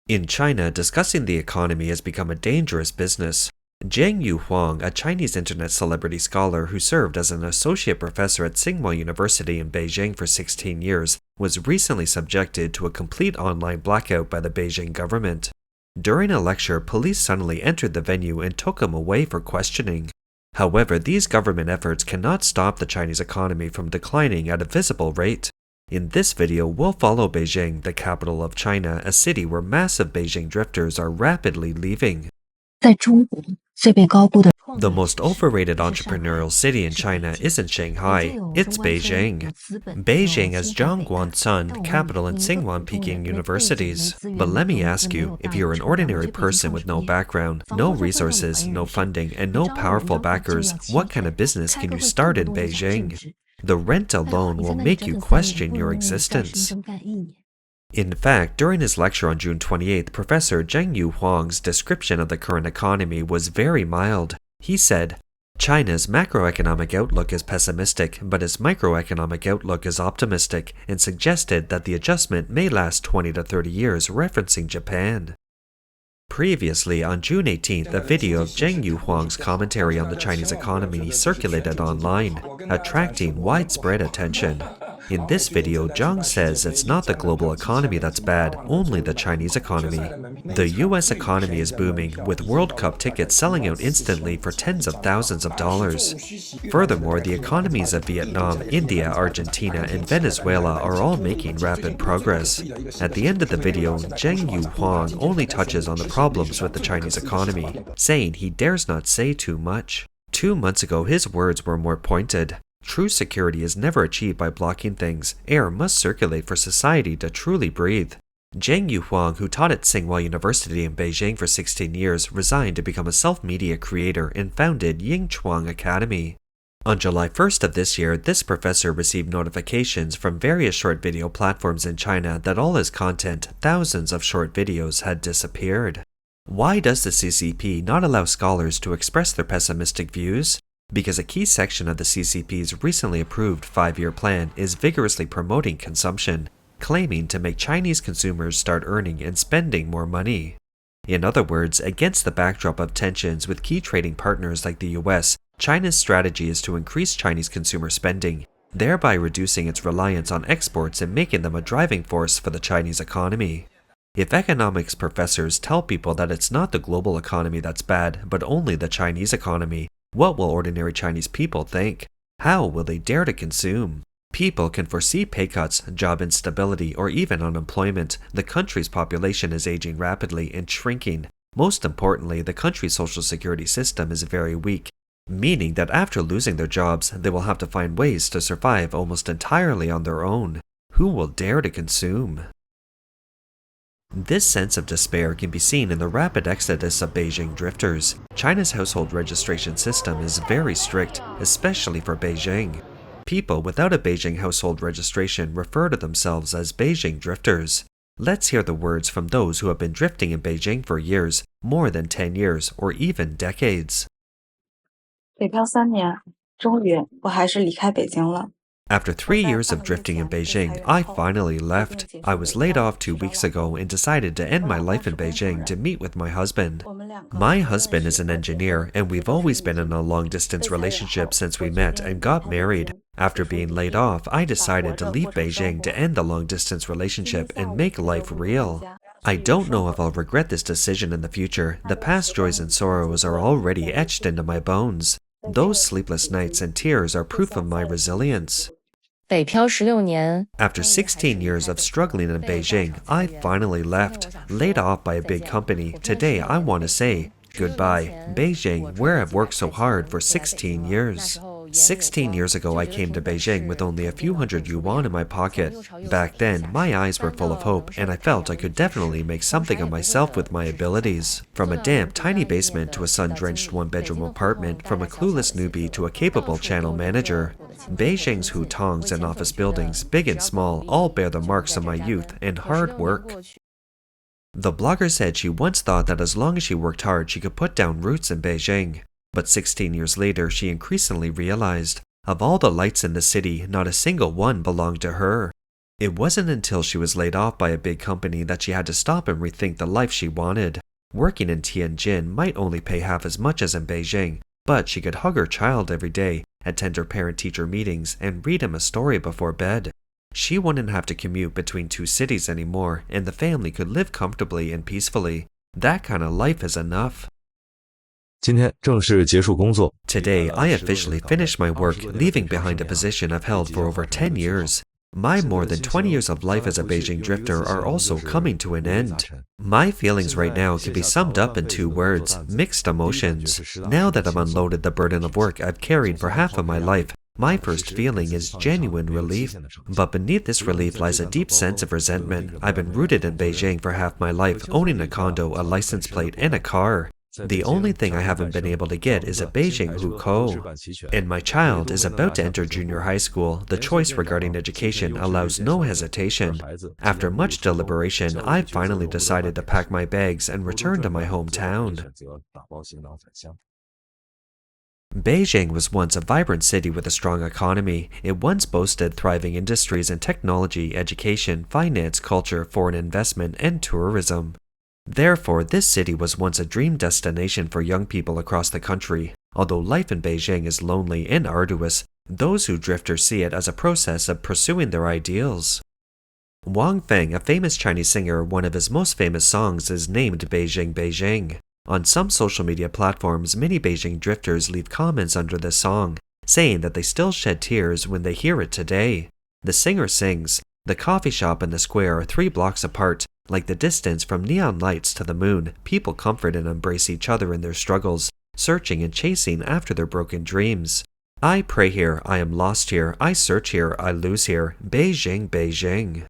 In China, discussing the economy has become a dangerous business. Zheng Yuhuang, a Chinese internet celebrity scholar who served as an associate professor at Tsinghua University in Beijing for 16 years, was recently subjected to a complete online blackout by the Beijing government. During a lecture, police suddenly entered the venue and took him away for questioning. However, these government efforts cannot stop the Chinese economy from declining at a visible rate. In this video, we'll follow Beijing, the capital of China, a city where massive Beijing drifters are rapidly leaving. The most overrated entrepreneurial city in China isn't Shanghai, it's Beijing. Beijing has Zheng Yuhuang, capital and Tsinghua and Peking universities. But let me ask you, if you're an ordinary person with no background, no resources, no funding, and no powerful backers, what kind of business can you start in Beijing? The rent alone will make you question your existence. In fact, during his lecture on June 28th, Professor Zheng Yuhuang's description of the current economy was very mild. He said, China's macroeconomic outlook is pessimistic, but its microeconomic outlook is optimistic, and suggested that the adjustment may last 20 to 30 years, referencing Japan. Previously, on June 18th, a video of Zheng Yuhuang's commentary on the Chinese economy circulated online, attracting widespread attention. In this video, Zheng says it's not the global economy that's bad, only the Chinese economy. The US economy is booming, with World Cup tickets selling out instantly for tens of thousands of dollars. Furthermore, the economies of Vietnam, India, Argentina, and Venezuela are all making rapid progress. At the end of the video, Zheng Yuhuang only touches on the problems with the Chinese economy, saying he dares not say too much. 2 months ago, his words were more pointed. True security is never achieved by blocking things. Air must circulate for society to truly breathe. Zheng Yuhuang, who taught at Tsinghua University in Beijing for 16 years, resigned to become a self-media creator and founded Yingchuang Academy. On July 1st of this year, this professor received notifications from various short video platforms in China that all his content, thousands of short videos, had disappeared. Why does the CCP not allow scholars to express their pessimistic views? Because a key section of the CCP's recently approved 5-year plan is vigorously promoting consumption, claiming to make Chinese consumers start earning and spending more money. In other words, against the backdrop of tensions with key trading partners like the US, China's strategy is to increase Chinese consumer spending, thereby reducing its reliance on exports and making them a driving force for the Chinese economy. If economics professors tell people that it's not the global economy that's bad, but only the Chinese economy, what will ordinary Chinese people think? How will they dare to consume? People can foresee pay cuts, job instability, or even unemployment. The country's population is aging rapidly and shrinking. Most importantly, the country's social security system is very weak, meaning that after losing their jobs, they will have to find ways to survive almost entirely on their own. Who will dare to consume? This sense of despair can be seen in the rapid exodus of Beijing drifters. China's household registration system is very strict, especially for Beijing. People without a Beijing household registration refer to themselves as Beijing drifters. Let's hear the words from those who have been drifting in Beijing for years, more than 10 years, or even decades. 北漂3年，终于我还是离开北京了。 After 3 years of drifting in Beijing, I finally left. I was laid off 2 weeks ago and decided to end my life in Beijing to meet with my husband. My husband is an engineer, and we've always been in a long-distance relationship since we met and got married. After being laid off, I decided to leave Beijing to end the long-distance relationship and make life real. I don't know if I'll regret this decision in the future. The past joys and sorrows are already etched into my bones. Those sleepless nights and tears are proof of my resilience. After 16 years of struggling in Beijing, I finally left, laid off by a big company. Today I want to say, goodbye, Beijing, where I've worked so hard for 16 years. 16 years ago, I came to Beijing with only a few hundred yuan in my pocket. Back then, my eyes were full of hope, and I felt I could definitely make something of myself with my abilities. From a damp, tiny basement to a sun-drenched one-bedroom apartment, from a clueless newbie to a capable channel manager. Beijing's hutongs and office buildings, big and small, all bear the marks of my youth and hard work. The blogger said she once thought that as long as she worked hard, she could put down roots in Beijing. But 16 years later, she increasingly realized, of all the lights in the city, not a single one belonged to her. It wasn't until she was laid off by a big company that she had to stop and rethink the life she wanted. Working in Tianjin might only pay half as much as in Beijing, but she could hug her child every day, attend her parent-teacher meetings, and read him a story before bed. She wouldn't have to commute between two cities anymore, and the family could live comfortably and peacefully. That kind of life is enough. 今天正式结束工作。 Today, I officially finished my work, leaving behind a position I've held for over 10 years. My more than 20 years of life as a Beijing drifter are also coming to an end. My feelings right now can be summed up in 2 words: mixed emotions. Now that I've unloaded the burden of work I've carried for half of my life, my first feeling is genuine relief. But beneath this relief lies a deep sense of resentment. I've been rooted in Beijing for half my life, owning a condo, a license plate, and a car. The only thing I haven't been able to get is a Beijing hukou. And my child is about to enter junior high school. The choice regarding education allows no hesitation. After much deliberation, I've finally decided to pack my bags and return to my hometown. Beijing was once a vibrant city with a strong economy. It once boasted thriving industries in technology, education, finance, culture, foreign investment, and tourism. Therefore, this city was once a dream destination for young people across the country. Although life in Beijing is lonely and arduous, those who drifters see it as a process of pursuing their ideals. Wang Feng, a famous Chinese singer, one of his most famous songs is named Beijing, Beijing. On some social media platforms, many Beijing drifters leave comments under this song, saying that they still shed tears when they hear it today. The singer sings, "The coffee shop and the square are 3 blocks apart. Like the distance from neon lights to the moon, people comfort and embrace each other in their struggles, searching and chasing after their broken dreams. I pray here, I am lost here, I search here, I lose here. Beijing, Beijing."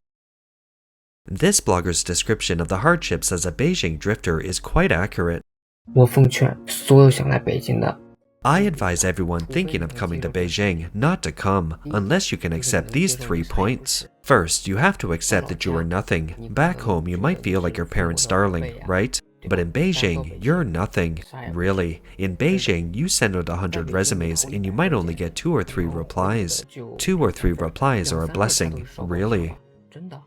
This blogger's description of the hardships as a Beijing drifter is quite accurate. 我奉劝所有想来北京的 I advise everyone thinking of coming to Beijing not to come unless you can accept these 3 points. First, you have to accept that you are nothing. Back home, you might feel like your parents' darling, right? But in Beijing, you're nothing. Really. In Beijing, you send out 100 resumes and you might only get 2 or 3 replies. 2 or 3 replies are a blessing, really. 真的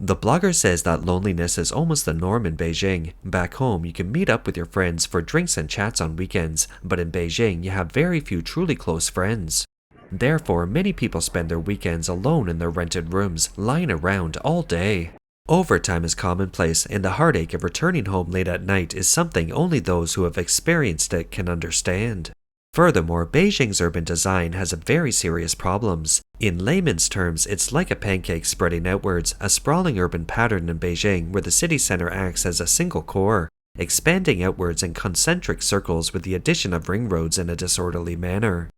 The blogger says that loneliness is almost the norm in Beijing. Back home, you can meet up with your friends for drinks and chats on weekends, but in Beijing, you have very few truly close friends. Therefore, many people spend their weekends alone in their rented rooms, lying around all day. Overtime is commonplace, and the heartache of returning home late at night is something only those who have experienced it can understand. Furthermore, Beijing's urban design has very serious problems. In layman's terms, it's like a pancake spreading outwards, a sprawling urban pattern in Beijing where the city center acts as a single core, expanding outwards in concentric circles with the addition of ring roads in a disorderly manner.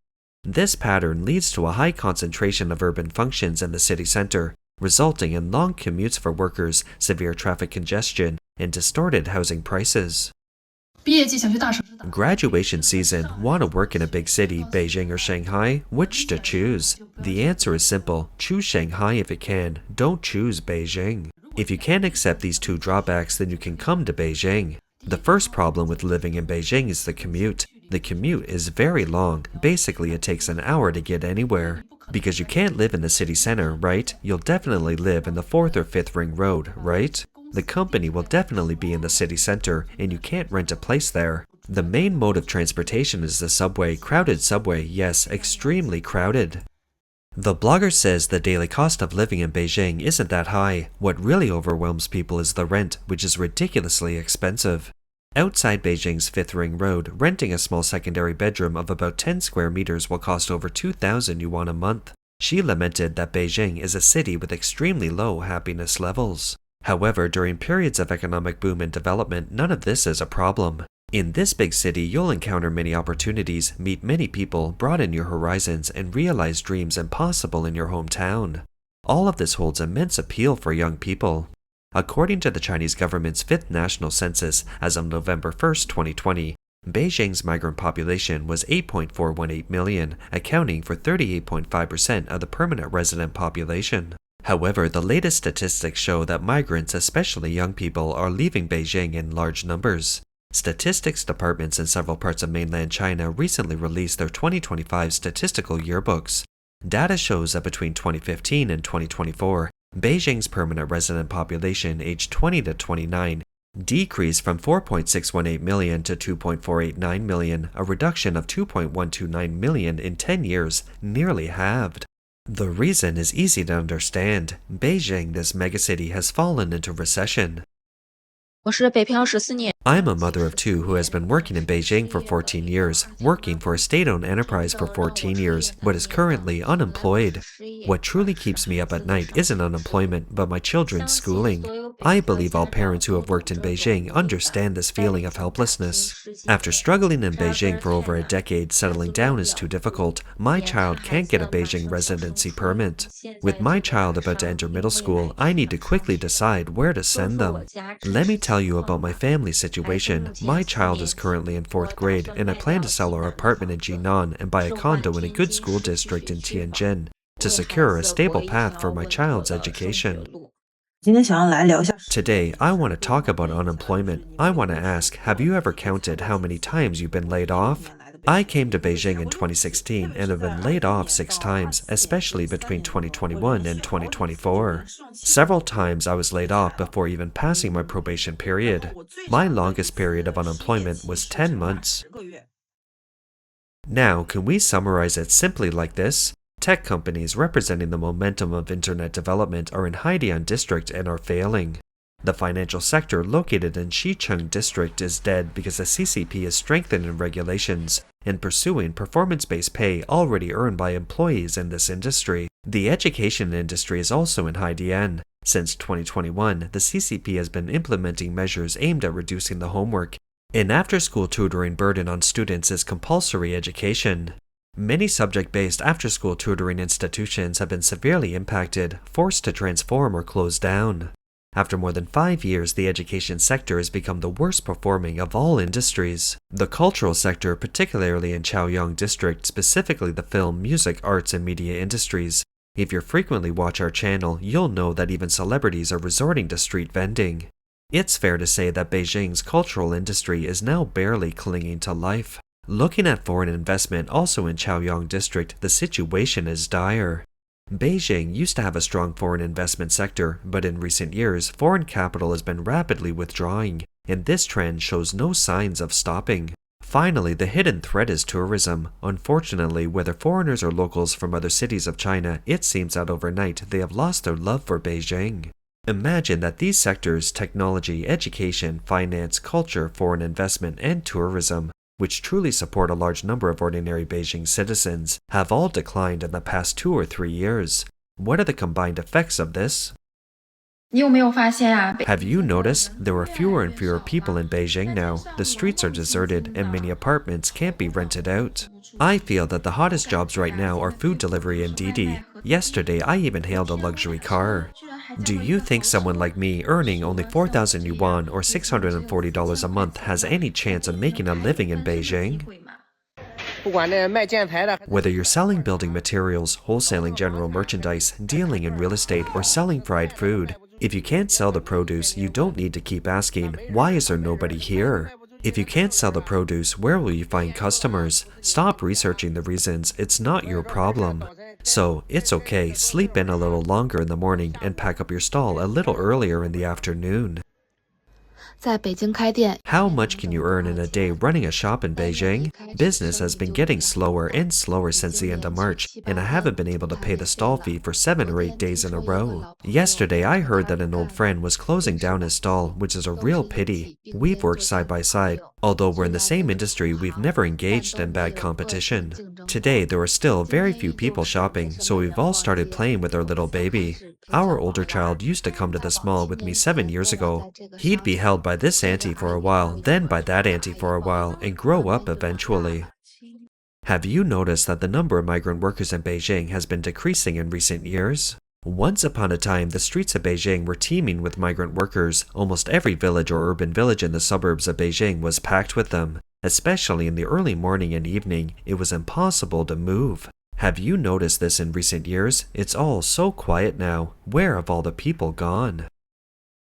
This pattern leads to a high concentration of urban functions in the city center, resulting in long commutes for workers, severe traffic congestion, and distorted housing prices. Graduation season, want to work in a big city, Beijing or Shanghai? Which to choose? The answer is simple, choose Shanghai if you can, don't choose Beijing. If you can't accept these 2 drawbacks, then you can come to Beijing. The first problem with living in Beijing is the commute. The commute is very long, basically it takes an hour to get anywhere. Because you can't live in the city center, right? You'll definitely live in the 4th or 5th ring road, right? The company will definitely be in the city center, and you can't rent a place there. The main mode of transportation is the subway, crowded subway, yes, extremely crowded. The blogger says the daily cost of living in Beijing isn't that high. What really overwhelms people is the rent, which is ridiculously expensive. Outside Beijing's 5th Ring Road, renting a small secondary bedroom of about 10 square meters will cost over 2,000 yuan a month. She lamented that Beijing is a city with extremely low happiness levels. However, during periods of economic boom and development, none of this is a problem. In this big city, you'll encounter many opportunities, meet many people, broaden your horizons, and realize dreams impossible in your hometown. All of this holds immense appeal for young people. According to the Chinese government's 5th National Census, as of November 1st, 2020, Beijing's migrant population was 8.418 million, accounting for 38.5% of the permanent resident population. However, the latest statistics show that migrants, especially young people, are leaving Beijing in large numbers. Statistics departments in several parts of mainland China recently released their 2025 statistical yearbooks. Data shows that between 2015 and 2024, Beijing's permanent resident population aged 20 to 29 decreased from 4.618 million to 2.489 million, a reduction of 2.129 million in 10 years, nearly halved. The reason is easy to understand. Beijing, this megacity, has fallen into recession. I'm a mother of two who has been working in Beijing for 14 years, working for a state-owned enterprise for 14 years, but is currently unemployed. What truly keeps me up at night isn't unemployment, but my children's schooling. I believe all parents who have worked in Beijing understand this feeling of helplessness. After struggling in Beijing for over a decade, settling down is too difficult. My child can't get a Beijing residency permit. With my child about to enter middle school, I need to quickly decide where to send them. Let me tell you about my family situation. My child is currently in 4th grade, and I plan to sell our apartment in Jinan and buy a condo in a good school district in Tianjin to secure a stable path for my child's education. Today, I want to talk about unemployment. I want to ask, have you ever counted how many times you've been laid off? I came to Beijing in 2016 and have been laid off 6 times, especially between 2021 and 2024. Several times I was laid off before even passing my probation period. My longest period of unemployment was 10 months. Now, can we summarize it simply like this? Tech companies representing the momentum of internet development are in Haidian district and are failing. The financial sector located in Xicheng district is dead because the CCP is strengthening regulations and pursuing performance-based pay already earned by employees in this industry. The education industry is also in Haidian. Since 2021, the CCP has been implementing measures aimed at reducing the homework. An after-school tutoring burden on students is compulsory education. Many subject-based after-school tutoring institutions have been severely impacted, forced to transform or close down. After more than 5 years, the education sector has become the worst performing of all industries. The cultural sector, particularly in Chaoyang district, specifically the film, music, arts, and media industries. If you frequently watch our channel, you'll know that even celebrities are resorting to street vending. It's fair to say that Beijing's cultural industry is now barely clinging to life. Looking at foreign investment also in Chaoyang district, the situation is dire. Beijing used to have a strong foreign investment sector, but in recent years, foreign capital has been rapidly withdrawing, and this trend shows no signs of stopping. Finally, the hidden threat is tourism. Unfortunately, whether foreigners or locals from other cities of China, it seems that overnight they have lost their love for Beijing. Imagine that these sectors, technology, education, finance, culture, foreign investment, and tourism, which truly support a large number of ordinary Beijing citizens, have all declined in the past 2 or 3 years. What are the combined effects of this? Have you noticed there are fewer and fewer people in Beijing now? The streets are deserted and many apartments can't be rented out. I feel that the hottest jobs right now are food delivery and Didi. Yesterday, I even hailed a luxury car. Do you think someone like me earning only 4,000 yuan or $640 a month has any chance of making a living in Beijing? Whether you're selling building materials, wholesaling general merchandise, dealing in real estate, or selling fried food, if you can't sell the produce, you don't need to keep asking, why is there nobody here? If you can't sell the produce, where will you find customers? Stop researching the reasons, it's not your problem. So, it's okay, sleep in a little longer in the morning and pack up your stall a little earlier in the afternoon. How much can you earn in a day running a shop in Beijing? Business has been getting slower and slower since the end of March, and I haven't been able to pay the stall fee for 7 or 8 days in a row. Yesterday, I heard that an old friend was closing down his stall, which is a real pity. We've worked side by side. Although we're in the same industry, we've never engaged in bad competition. Today, there are still very few people shopping, so we've all started playing with our little baby. Our older child used to come to this mall with me 7 years ago. He'd be held by this auntie for a while, then by that auntie for a while, and grow up eventually. Have you noticed that the number of migrant workers in Beijing has been decreasing in recent years? Once upon a time, the streets of Beijing were teeming with migrant workers. Almost every village or urban village in the suburbs of Beijing was packed with them. Especially in the early morning and evening, it was impossible to move. Have you noticed this in recent years? It's all so quiet now. Where have all the people gone?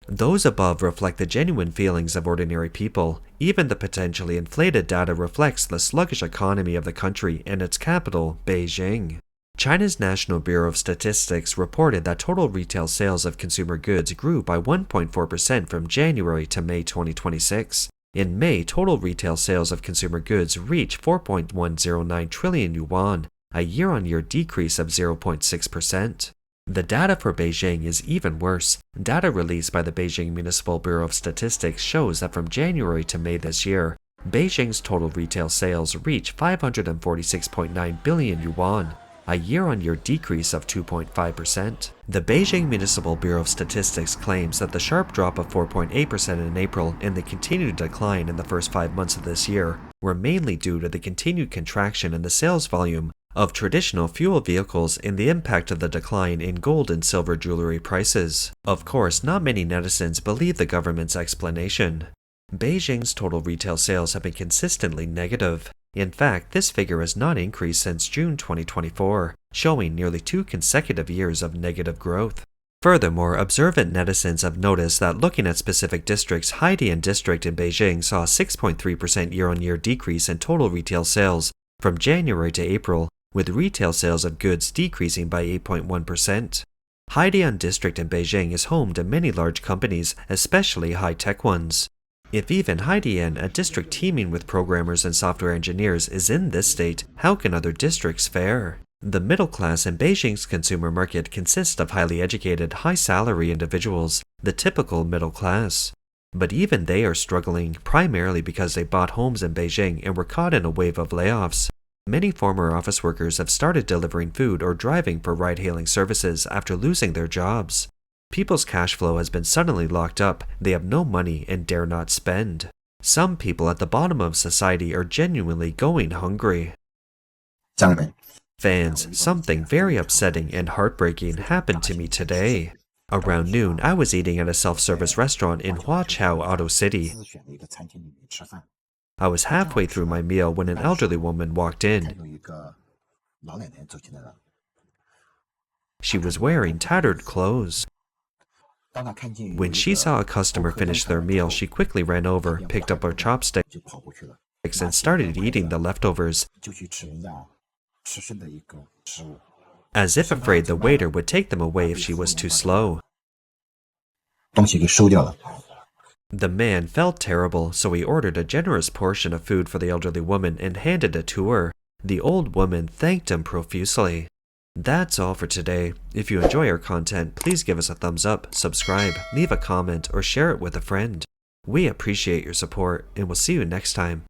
Those above reflect the genuine feelings of ordinary people. Even the potentially inflated data reflects the sluggish economy of the country and its capital, Beijing. China's National Bureau of Statistics reported that total retail sales of consumer goods grew by 1.4% from January to May 2026. In May, total retail sales of consumer goods reached 4.109 trillion yuan, a year-on-year decrease of 0.6%. The data for Beijing is even worse. Data released by the Beijing Municipal Bureau of Statistics shows that from January to May this year, Beijing's total retail sales reached 546.9 billion yuan, a year-on-year decrease of 2.5%. The Beijing Municipal Bureau of Statistics claims that the sharp drop of 4.8% in April and the continued decline in the first 5 months of this year were mainly due to the continued contraction in the sales volume of traditional fuel vehicles and the impact of the decline in gold and silver jewelry prices. Of course, not many netizens believe the government's explanation. Beijing's total retail sales have been consistently negative. In fact, this figure has not increased since June 2024, showing nearly 2 consecutive years of negative growth. Furthermore, observant netizens have noticed that looking at specific districts, Haidian district in Beijing saw a 6.3% year-on-year decrease in total retail sales from January to April, with retail sales of goods decreasing by 8.1%. Haidian district in Beijing is home to many large companies, especially high-tech ones. If even Haidian, a district teeming with programmers and software engineers, is in this state, how can other districts fare? The middle class in Beijing's consumer market consists of highly educated, high-salary individuals, the typical middle class. But even they are struggling, primarily because they bought homes in Beijing and were caught in a wave of layoffs. Many former office workers have started delivering food or driving for ride-hailing services after losing their jobs. People's cash flow has been suddenly locked up, they have no money and dare not spend. Some people at the bottom of society are genuinely going hungry. Fans, something very upsetting and heartbreaking happened to me today. Around noon, I was eating at a self-service restaurant in Huaqiao Auto City. I was halfway through my meal when an elderly woman walked in. She was wearing tattered clothes. When she saw a customer finish their meal, she quickly ran over, picked up her chopsticks, and started eating the leftovers, as if afraid the waiter would take them away if she was too slow. The man felt terrible, so he ordered a generous portion of food for the elderly woman and handed it to her. The old woman thanked him profusely. That's all for today. If you enjoy our content, please give us a thumbs up, subscribe, leave a comment, or share it with a friend. We appreciate your support, and we'll see you next time.